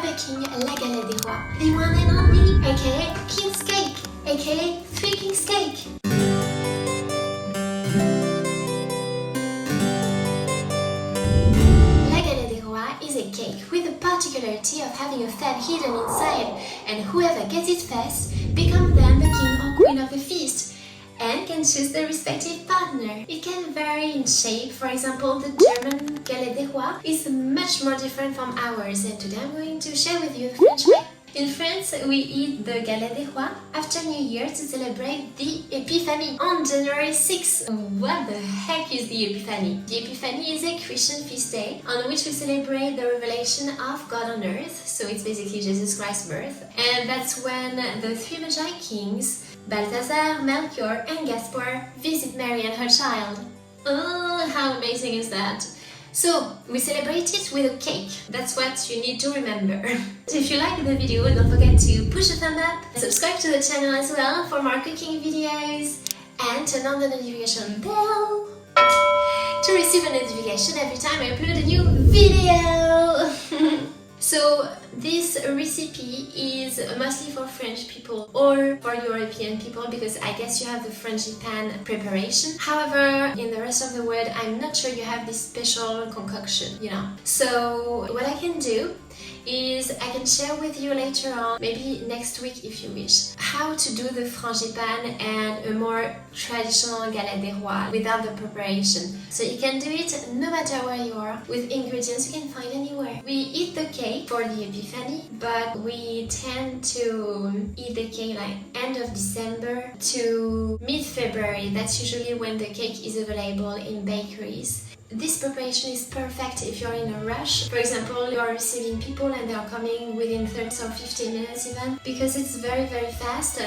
baking la galette des rois, the one and only, aka King's Cake, aka Three Kings Cake. La galette des rois is a cake with the particularity of having a fève hidden inside, and whoever gets it first becomes then the king or queen of the feast, and can choose the respective partner. It can vary in shape. For example, the German Galette des Rois is much more different from ours, and today I'm going to share with you the French way. In France, we eat the Galette des Rois after New Year to celebrate the Epiphany on January 6th. What the heck is the Epiphany? The Epiphany is a Christian feast day on which we celebrate the revelation of God on earth, so it's basically Jesus Christ's birth, and that's when the three Magi kings, Balthazar, Melchior, and Gaspar, visit Mary and her child. Oh, how amazing is that? So, we celebrate it with a cake. That's what you need to remember. If you like the video, don't forget to push a thumb up, subscribe to the channel as well for more cooking videos, and turn on the notification bell to receive a notification every time I upload a new video. So this recipe is mostly for French people or for European people, because I guess you have the frangipane preparation. However, in the rest of the world, I'm not sure you have this special concoction, you know. So what I can do is I can share with you later on, maybe next week if you wish, how to do the frangipane and a more traditional galette des rois without the preparation. So you can do it no matter where you are, with ingredients you can find anywhere. We eat the cake for the Epiphany, but we tend to eat the cake like end of December to mid-February. That's usually when the cake is available in bakeries. This preparation is perfect if you're in a rush. For example, you're receiving people and they are coming within 30 or 15 minutes even, because it's very fast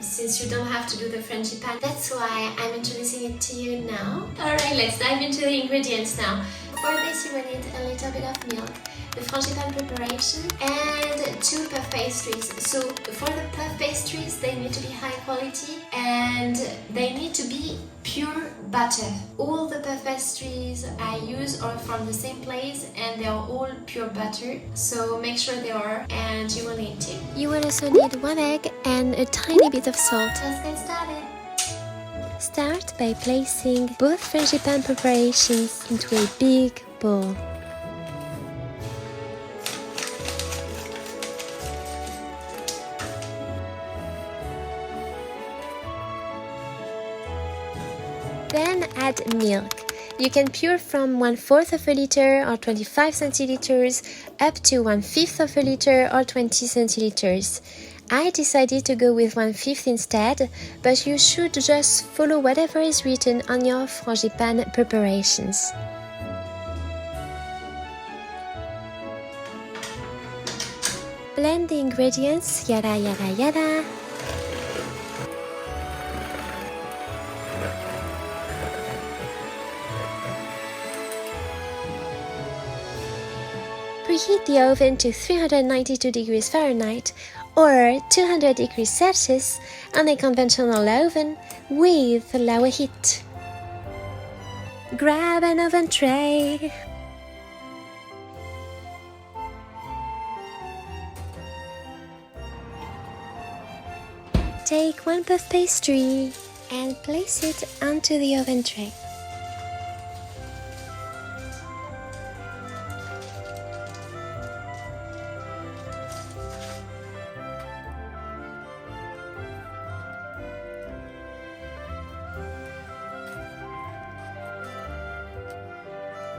since you don't have to do the frangipane. That's why I'm introducing it to you now. Alright, let's dive into the ingredients now. For this you will need a little bit of milk, the frangipane preparation, and 2 puff pastries. So for the puff pastries, they need to be high quality and they need to be pure butter. All the puff pastries I use are from the same place and they are all pure butter, so make sure they are, and you will need 2. You will also need 1 egg and a tiny bit of salt. Let's get started. Start by placing both frangipane preparations into a big bowl. Then add milk. You can pour from 1/4 of a liter or 25 centiliters up to 1/5 of a liter or 20 centiliters. I decided to go with 1/5 instead, but you should just follow whatever is written on your frangipane preparations. Blend the ingredients, yada yada yada. Preheat the oven to 392 degrees Fahrenheit or 200 degrees Celsius on a conventional oven with lower heat. Grab an oven tray. Take 1 puff pastry and place it onto the oven tray.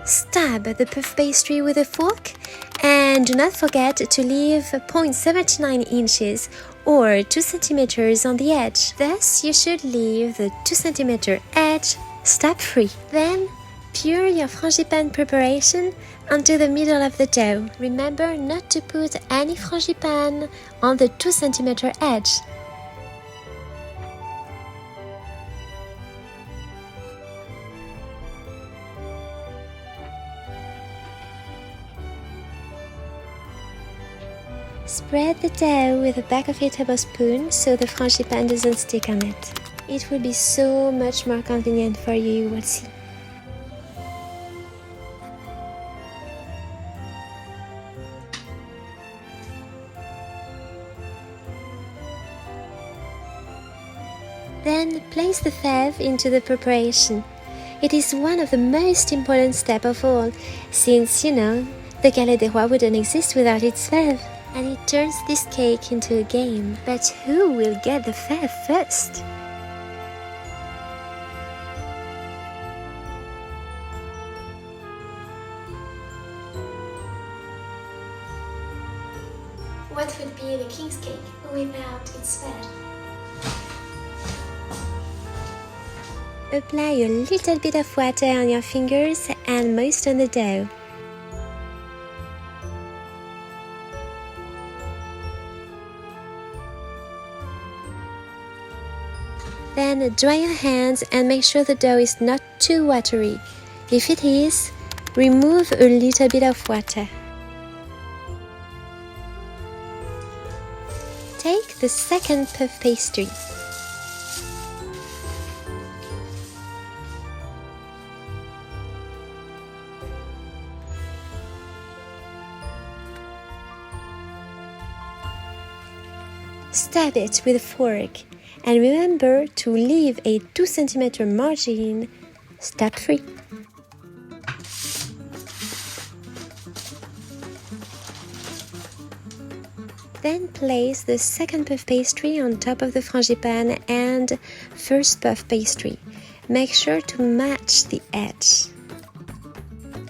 Stab the puff pastry with a fork and do not forget to leave 0.79 inches or 2 centimeters on the edge. Thus, you should leave the 2 centimeter edge stab free. Then, pour your frangipane preparation onto the middle of the dough. Remember not to put any frangipane on the 2 centimeter edge. Spread the dough with the back of a tablespoon so the frangipane doesn't stick on it. It will be so much more convenient for you, you will see. Then place the fève into the preparation. It is one of the most important steps of all, since, the Galette des Rois wouldn't exist without its fève. And it turns this cake into a game. But who will get the fève first? What would be the king's cake without its fève? Apply a little bit of water on your fingers and moisten the dough. Then dry your hands and make sure the dough is not too watery. If it is, remove a little bit of water. Take the second puff pastry. Stab it with a fork and remember to leave a 2 cm margin stab free. Then place the second puff pastry on top of the frangipane and first puff pastry. Make sure to match the edge.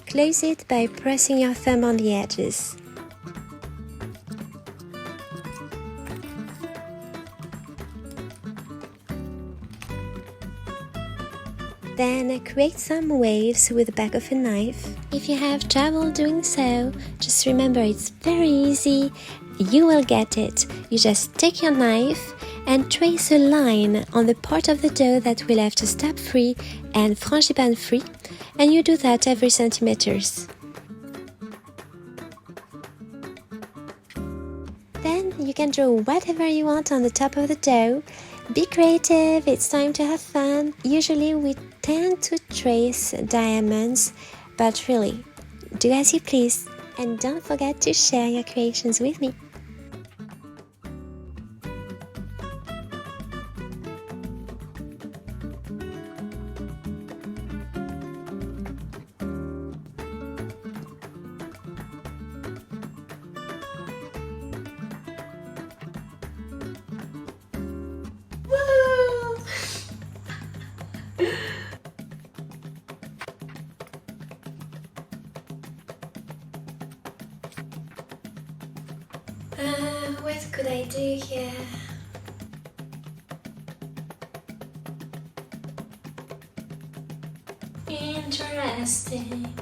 Close it by pressing your thumb on the edges. Then create some waves with the back of a knife. If you have trouble doing so, just remember it's very easy. You will get it. You just take your knife and trace a line on the part of the dough that will have to stab free and frangipane free, and you do that every centimeters. Then you can draw whatever you want on the top of the dough. Be creative, it's time to have fun. Usually we tend to trace diamonds, but really, do as you please. And don't forget to share your creations with me. What could I do here? Interesting.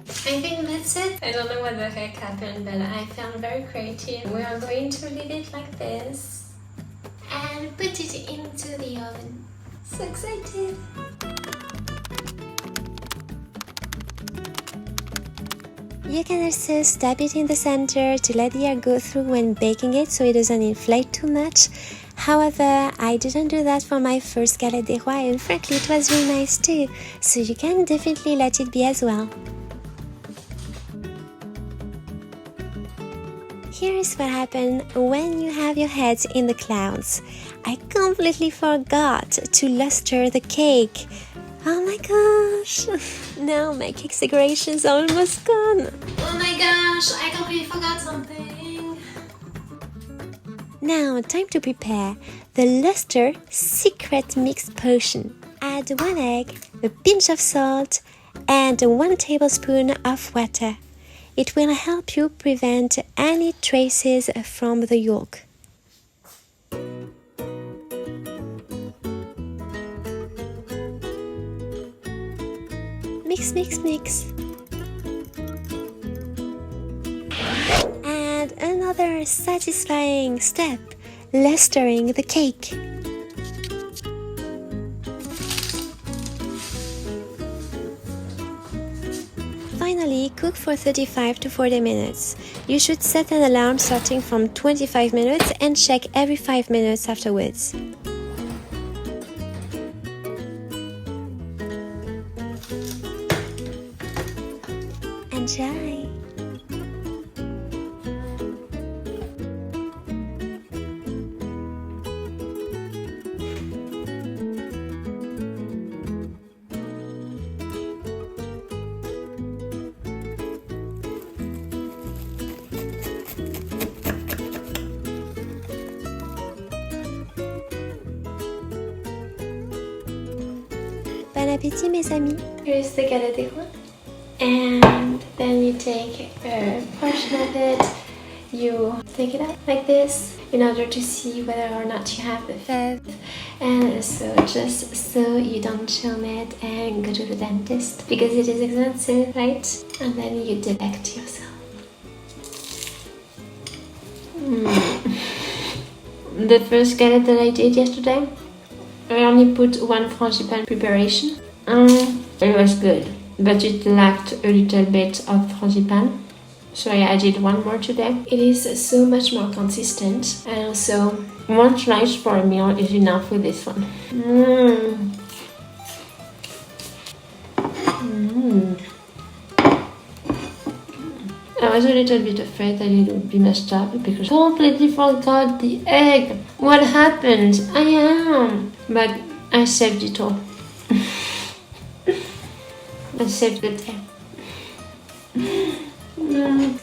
I think that's it. I don't know what the heck happened, but I felt very creative. We are going to leave it like this and put it into the oven. So excited! You can also stab it in the center to let the air go through when baking it so it doesn't inflate too much. However, I didn't do that for my first Galette des Rois, and frankly it was really nice too, so you can definitely let it be as well. Here is what happened when you have your heads in the clouds. I completely forgot to luster the cake. Oh my gosh! Now my cake's decoration is almost gone. Oh my gosh, I completely forgot something. Now time to prepare the luster secret mix potion. Add 1 egg, a pinch of salt and 1 tablespoon of water. It will help you prevent any traces from the yolk. Mix, mix, mix. And another satisfying step, lustering the cake. Finally, cook for 35 to 40 minutes. You should set an alarm starting from 25 minutes and check every 5 minutes afterwards. Enjoy! appétit, mes amis. Here's the galette one. And then you take a portion of it, you take it out like this in order to see whether or not you have the fève. And so just so you don't chum it and go to the dentist because it is expensive, right? And then you delecte yourself. The first galette that I did yesterday, I only put 1 frangipane preparation. It was good, but it lacked a little bit of frangipane. So I added 1 more today. It is so much more consistent, and also 1 slice for a meal is enough with this one. I was a little bit afraid that it would be messed up because I completely forgot the egg. What happened? But I saved it all. I saved the day.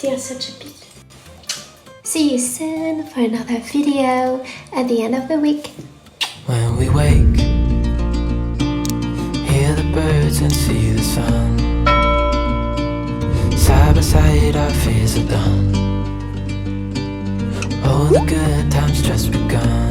They are such a bit. See you soon for another video at the end of the week. When we wake, hear the birds and see the sun. Side by side our fears are done. All the good times just begun.